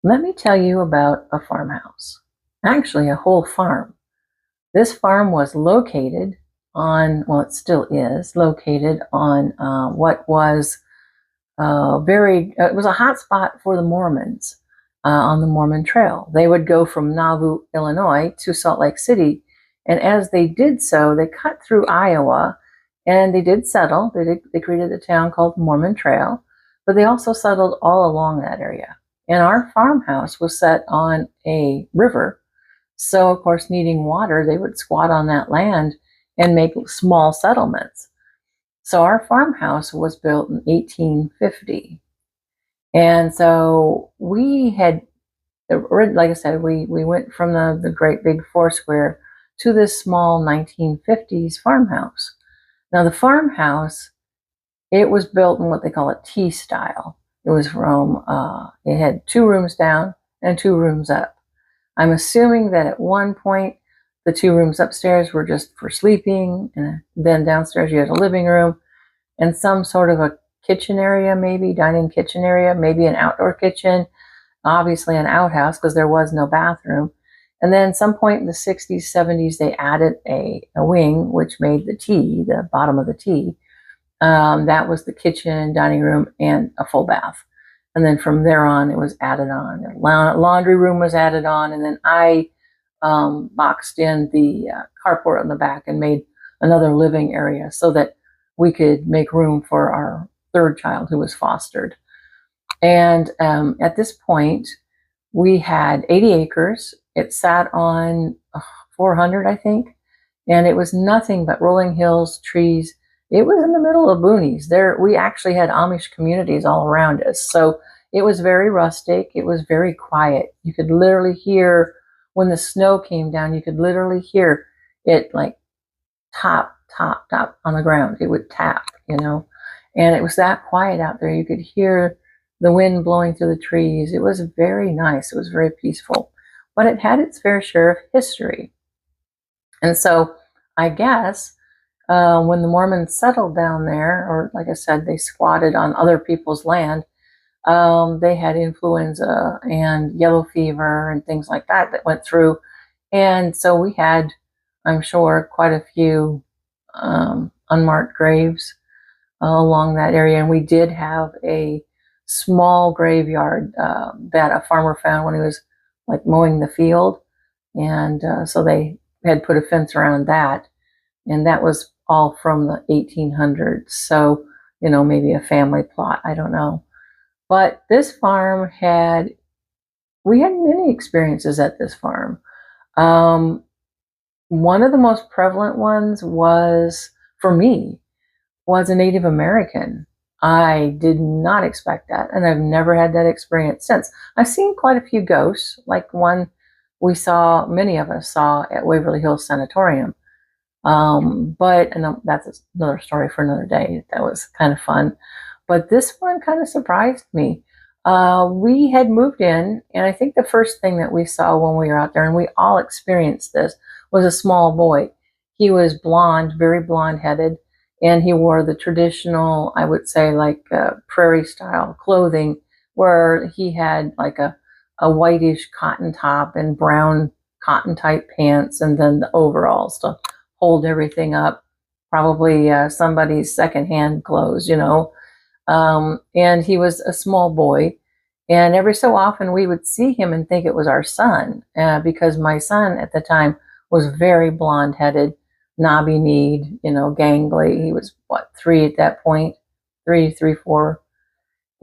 Let me tell you about a farmhouse, actually, a whole farm. This farm was located on, well, it still is located on what was it was a hot spot for the Mormons on the Mormon Trail. They would go from Nauvoo, Illinois to Salt Lake City. And as they did so, they cut through Iowa and they did settle. They created a town called Mormon Trail, but they also settled all along that area. And our farmhouse was set on a river. So, of course, needing water, they would squat on that land and make small settlements. So our farmhouse was built in 1850. And so we had, like I said, we went from the great big Foursquare to this small 1950s farmhouse. Now the farmhouse, it was built in what they call a T style. It was it had 2 rooms down and 2 rooms up. I'm assuming that at one point, the 2 rooms upstairs were just for sleeping, and then downstairs you had a living room and some sort of a kitchen area, maybe dining kitchen area, maybe an outdoor kitchen, obviously an outhouse because there was no bathroom. And then some point in the 60s, 70s, they added a wing, which made the T, the bottom of the T. That was the kitchen, dining room, and a full bath. And then from there on, it was added on. The laundry room was added on. And then I boxed in the carport on the back and made another living area so that we could make room for our 3rd child who was fostered. And at this point, we had 80 acres. It sat on 400, I think. And it was nothing but rolling hills, trees. It was in the middle of boonies. We actually had Amish communities all around us. So it was very rustic. It was very quiet. You could literally hear, when the snow came down, you could literally hear it like tap on the ground. It would tap, and it was that quiet out there. You could hear the wind blowing through the trees. It was very nice. It was very peaceful, but it had its fair share of history. And so I guess when the Mormons settled down there, or like I said, they squatted on other people's land, they had influenza and yellow fever and things like that went through. And so we had, I'm sure, quite a few unmarked graves along that area. And we did have a small graveyard that a farmer found when he was like mowing the field. And so they had put a fence around that. And that was all from the 1800s. So, maybe a family plot. I don't know. But this farm we had many experiences at this farm. One of the most prevalent ones for me, was a Native American. I did not expect that, and I've never had that experience since. I've seen quite a few ghosts, like one many of us saw at Waverly Hills Sanatorium. But that's another story for another day. That was kind of fun. But this one kind of surprised me. We had moved in, and I think the first thing that we saw when we were out there, and we all experienced this, was a small boy. He was blonde, very blonde-headed, and he wore the traditional, I would say, like prairie-style clothing, where he had like a whitish cotton top and brown cotton-type pants, and then the overalls to hold everything up. Probably somebody's secondhand clothes, and he was a small boy. And every so often we would see him and think it was our son, because my son at the time was very blonde-headed, knobby-kneed, gangly. He was, 3 at that point? 3, 4.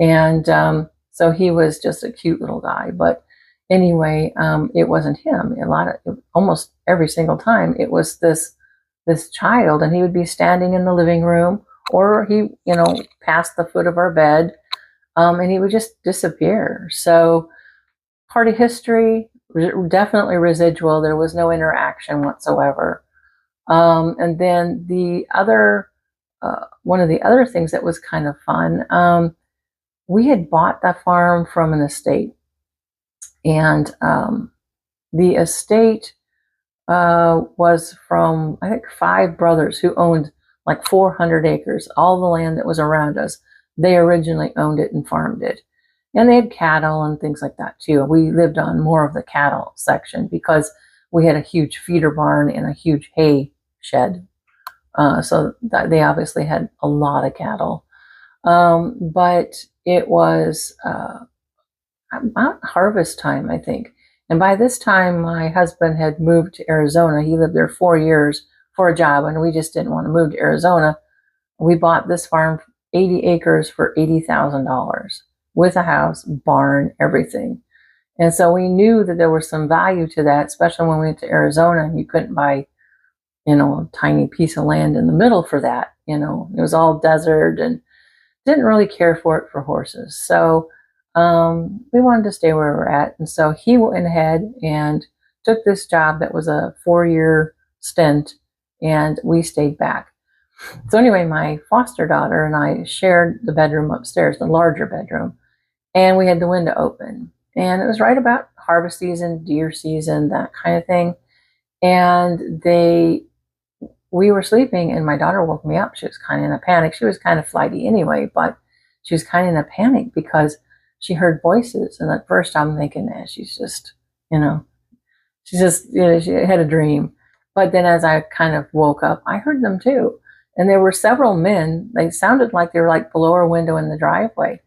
And so he was just a cute little guy. But anyway, it wasn't him. Almost every single time, it was this child, and he would be standing in the living room, or he, past the foot of our bed, and he would just disappear. So part of history, definitely residual. There was no interaction whatsoever. And then one of the other things that was kind of fun, we had bought the farm from an estate, and the estate was from, I think, 5 brothers who owned like 400 acres, all the land that was around us. They originally owned it and farmed it. And they had cattle and things like that too. We lived on more of the cattle section because we had a huge feeder barn and a huge hay shed. So they obviously had a lot of cattle. But it was about harvest time, I think. And by this time, my husband had moved to Arizona. He lived there 4 years for a job, and we just didn't want to move to Arizona. We bought this farm, 80 acres, for $80,000 with a house, barn, everything. And so we knew that there was some value to that, especially when we went to Arizona and you couldn't buy, a tiny piece of land in the middle for that. It was all desert and didn't really care for it for horses. So we wanted to stay where we were at. And so he went ahead and took this job that was a 4-year stint, and we stayed back. So anyway, my foster daughter and I shared the bedroom upstairs, the larger bedroom, and we had the window open. And it was right about harvest season, deer season, that kind of thing. And we were sleeping, and my daughter woke me up. She was kind of in a panic. She was kind of flighty anyway, but she was kind of in a panic because she heard voices. And at first I'm thinking, she's just, she had a dream. But then as I kind of woke up, I heard them too. And there were several men. They sounded like they were like below our window in the driveway.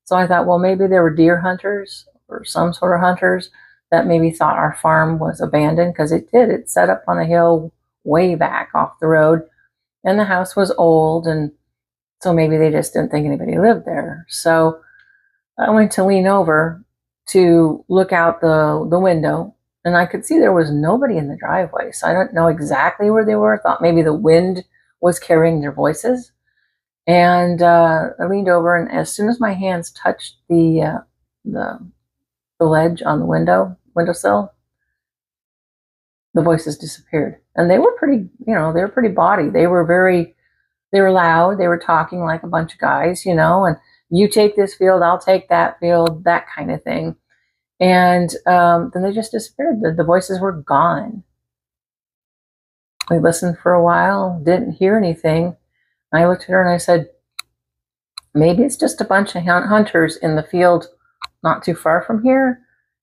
So I thought, well, maybe they were deer hunters or some sort of hunters that maybe thought our farm was abandoned, because it did. It set up on a hill way back off the road, and the house was old, and so maybe they just didn't think anybody lived there. So I went to lean over to look out the window, and I could see there was nobody in the driveway. So I don't know exactly where they were. I thought maybe the wind was carrying their voices. And I leaned over, and as soon as my hands touched the ledge on the windowsill, the voices disappeared. And they were pretty, they were pretty bawdy. They were loud. They were talking like a bunch of guys, and you take this field, I'll take that field, that kind of thing. And then they just disappeared. The voices were gone. We listened for a while, didn't hear anything. I looked at her and I said, maybe it's just a bunch of hunters in the field not too far from here,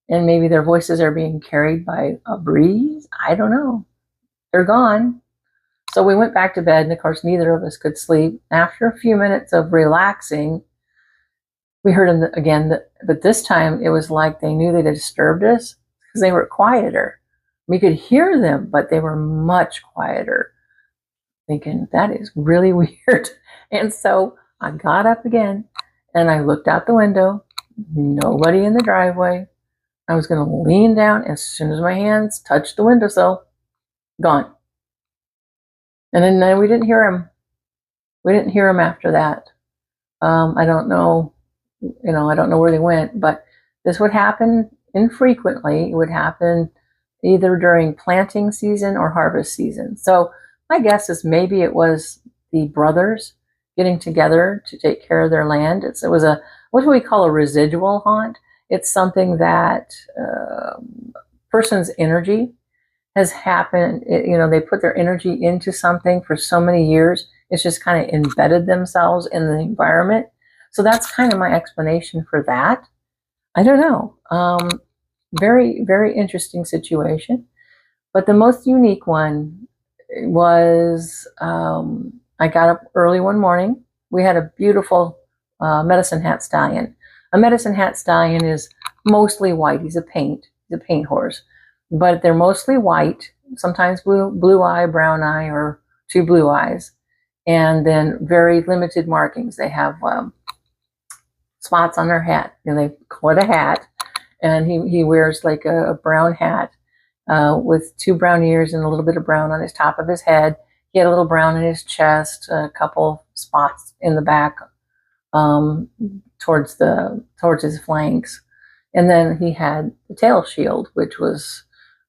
and maybe their voices are being carried by a breeze. I don't know. They're gone. So we went back to bed, and of course neither of us could sleep. After a few minutes of relaxing, we heard them again, but this time it was like they knew they disturbed us because they were quieter. We could hear them, but they were much quieter. Thinking, that is really weird. And so I got up again, and I looked out the window. Nobody in the driveway. I was going to lean down. As soon as my hands touched the windowsill, gone. And then we didn't hear him. We didn't hear him after that. I don't know, I don't know where they went, but this would happen infrequently. It would happen either during planting season or harvest season. So my guess is maybe it was the brothers getting together to take care of their land. It was what we call a residual haunt. It's something that person's energy has happened. They put their energy into something for so many years. It's just kind of embedded themselves in the environment. So that's kind of my explanation for that. I don't know. Very, very interesting situation. But the most unique one was I got up early one morning. We had a beautiful medicine hat stallion. A medicine hat stallion is mostly white. He's a paint horse, but they're mostly white, sometimes blue eye, brown eye, or 2 blue eyes, and then very limited markings. They have spots on their hat, and they call it a hat, and he wears like a brown hat with 2 brown ears and a little bit of brown on his top of his head. He had a little brown in his chest, a couple spots in the back towards his flanks. And then he had the tail shield, which was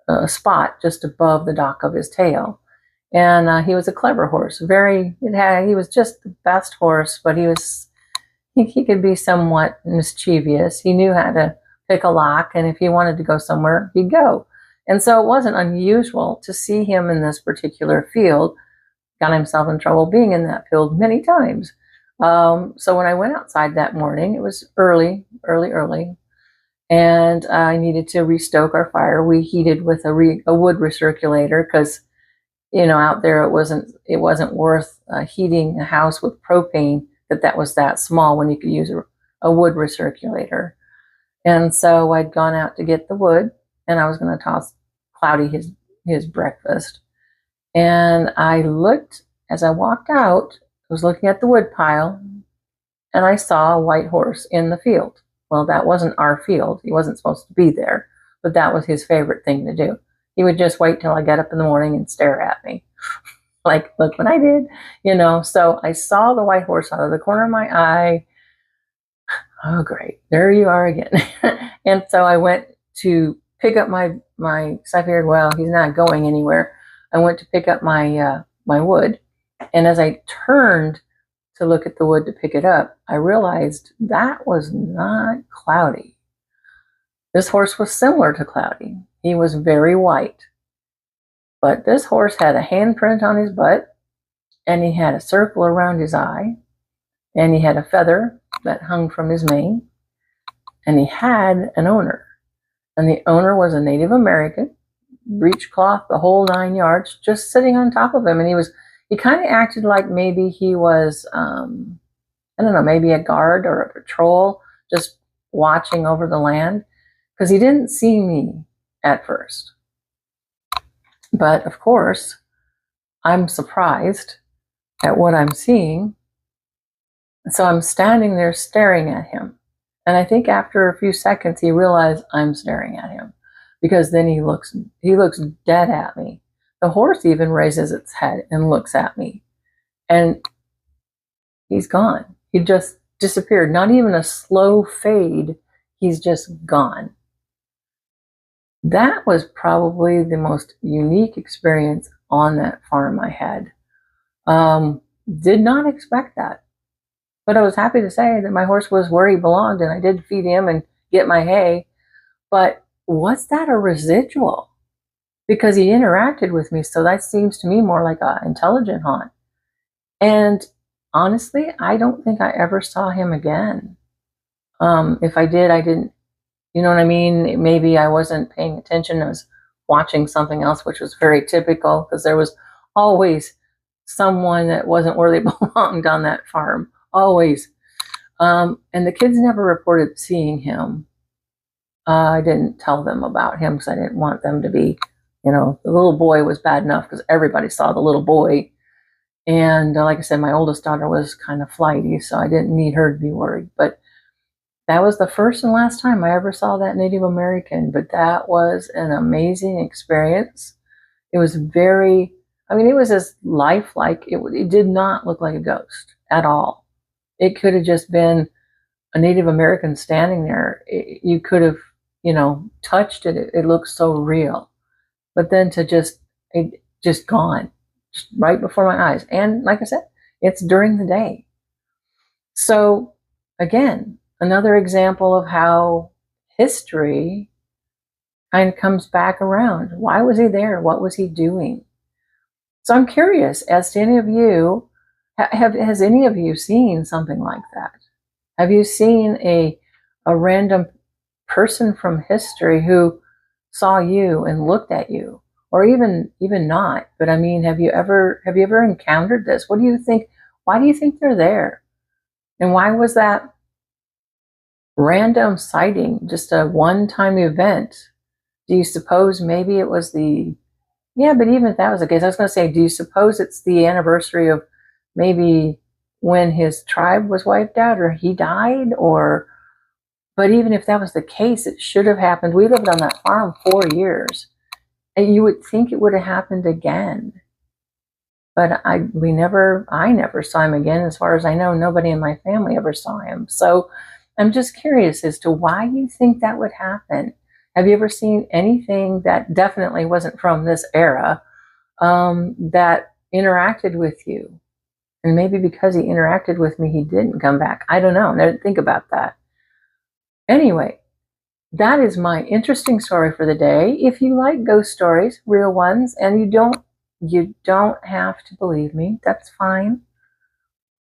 a spot just above the dock of his tail. And he was a clever horse. He was just the best horse, but he could be somewhat mischievous. He knew how to pick a lock, and if he wanted to go somewhere, he'd go. And so it wasn't unusual to see him in this particular field. Got himself in trouble being in that field many times. So when I went outside that morning, it was early, and I needed to restoke our fire. We heated with a wood recirculator because out there it wasn't worth heating a house with propane that was that small when you could use a wood recirculator. And so I'd gone out to get the wood, and I was going to toss Cloudy his breakfast. And I looked as I walked out. I was looking at the wood pile, and I saw a white horse in the field. Well, that wasn't our field. He wasn't supposed to be there, but that was his favorite thing to do. He would just wait till I got up in the morning and stare at me. Like, look what I did, So I saw the white horse out of the corner of my eye. Oh, great. There you are again. And so I went to pick up my, so I figured, well, he's not going anywhere. I went to pick up my wood. And as I turned to look at the wood to pick it up, I realized that was not Cloudy. This horse was similar to Cloudy. He was very white. But this horse had a handprint on his butt, and he had a circle around his eye, and he had a feather that hung from his mane, and he had an owner. And the owner was a Native American, breechcloth, the whole 9 yards, just sitting on top of him. And he kind of acted like maybe he was, I don't know, maybe a guard or a patrol, just watching over the land, because he didn't see me at first. But of course, I'm surprised at what I'm seeing. So I'm standing there staring at him. And I think after a few seconds, he realized I'm staring at him, because then he looks dead at me. The horse even raises its head and looks at me, and he's gone. He just disappeared. Not even a slow fade. He's just gone. That was probably the most unique experience on that farm I had. Did not expect that. But I was happy to say that my horse was where he belonged, and I did feed him and get my hay. But was that a residual? Because he interacted with me, so that seems to me more like an intelligent haunt. And honestly, I don't think I ever saw him again. If I did, I didn't, you know what I mean? Maybe I wasn't paying attention. I was watching something else, which was very typical, because there was always someone that wasn't where they belonged on that farm. Always. And the kids never reported seeing him. I didn't tell them about him because I didn't want them to be, the little boy was bad enough because everybody saw the little boy. And like I said, my oldest daughter was kind of flighty, so I didn't need her to be worried. But that was the first and last time I ever saw that Native American. But that was an amazing experience. It was it was as lifelike. It did not look like a ghost at all. It could have just been a Native American standing there. You could have, touched it. It looked so real. But then it just gone, just right before my eyes. And like I said, it's during the day. So again, another example of how history kind of comes back around. Why was he there? What was he doing? So I'm curious as to any of you, has any of you seen something like that? Have you seen a random person from history who saw you and looked at you, or even not? But I mean, have you ever encountered this? What do you think? Why do you think they're there? And why was that random sighting just a one-time event? Do you suppose maybe it was but even if that was the case, I was going to say, do you suppose it's the anniversary of maybe when his tribe was wiped out or he died? But even if that was the case, it should have happened. We lived on that farm 4 years, and you would think it would have happened again. But I never saw him again. As far as I know, nobody in my family ever saw him. So I'm just curious as to why you think that would happen. Have you ever seen anything that definitely wasn't from this era that interacted with you? And maybe because he interacted with me, he didn't come back. I don't know. I didn't think about that. Anyway, that is my interesting story for the day. If you like ghost stories, real ones, and you don't have to believe me, that's fine.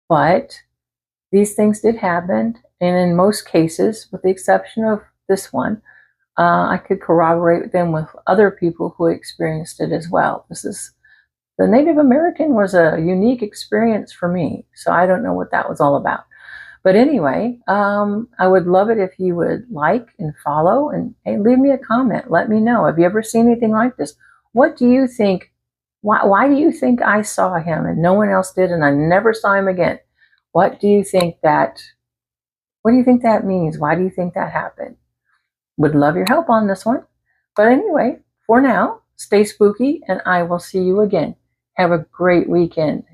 But these things did happen, and in most cases, with the exception of this one, I could corroborate them with other people who experienced it as well. The Native American was a unique experience for me, so I don't know what that was all about. But anyway, I would love it if you would like and follow and hey, leave me a comment. Let me know. Have you ever seen anything like this? What do you think? Why do you think I saw him and no one else did and I never saw him again? What do you think that means? Why do you think that happened? Would love your help on this one. But anyway, for now, stay spooky and I will see you again. Have a great weekend.